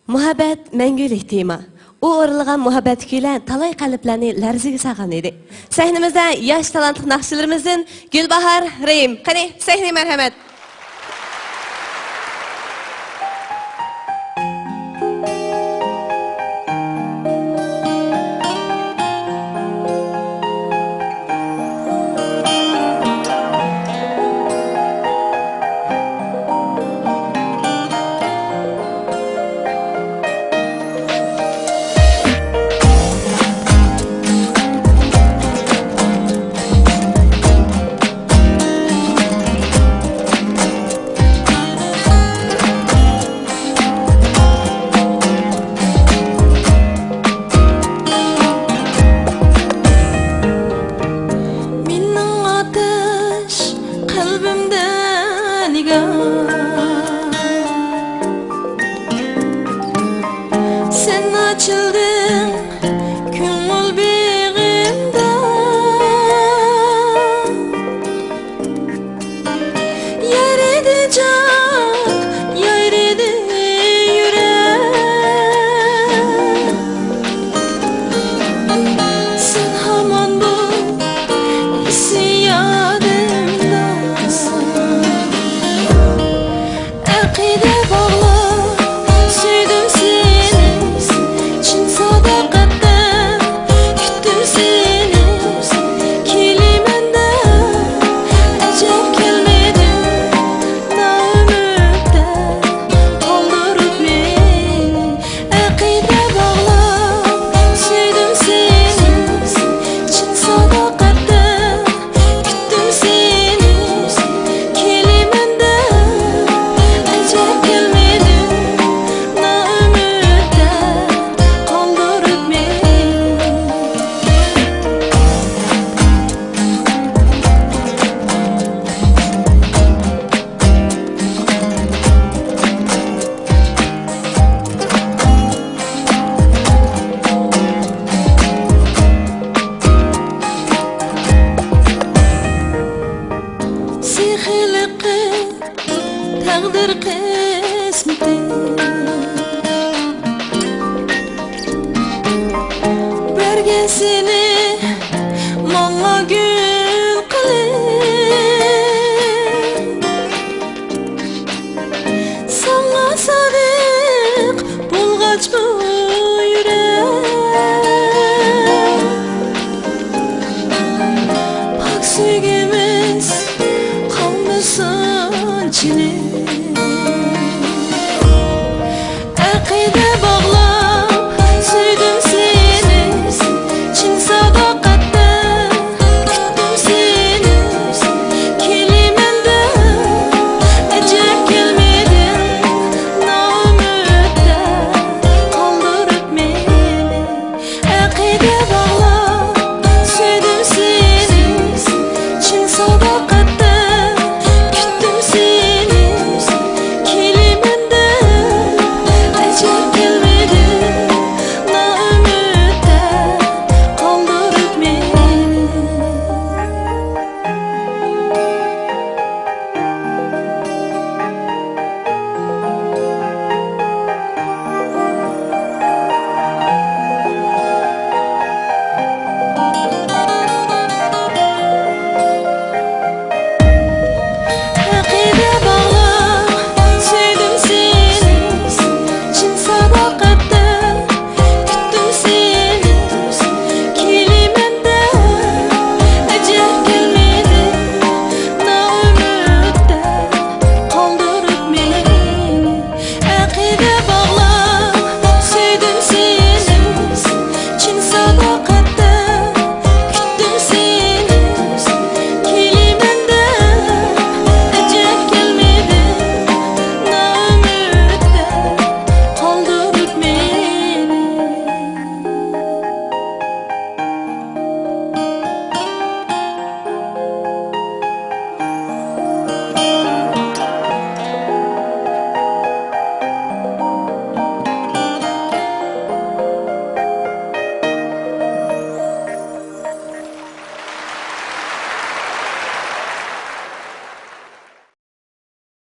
Muhabbet məngülük tema. O orulğan muhabbet kuylar talay qalblarni larziga salgan edi. Sahnimizda yosh talantli naqshchilarimizdan Gulbahor Rahim. Qani, sahnaga marhamat. Sen açıldın köngül begimde, yaridi can, yaridi yürek. Sen haman bu hissiyatımdasın. Ақидә bağlı süydüm seni, çin sadakatten küttüm seni. Kelimende ecel gelmedi, naümütte kaldırıp beni. Ақидә bağlı süydüm seni, çin sadakatten küttüm seni. Kelimende takdir kısmeti, bergen seni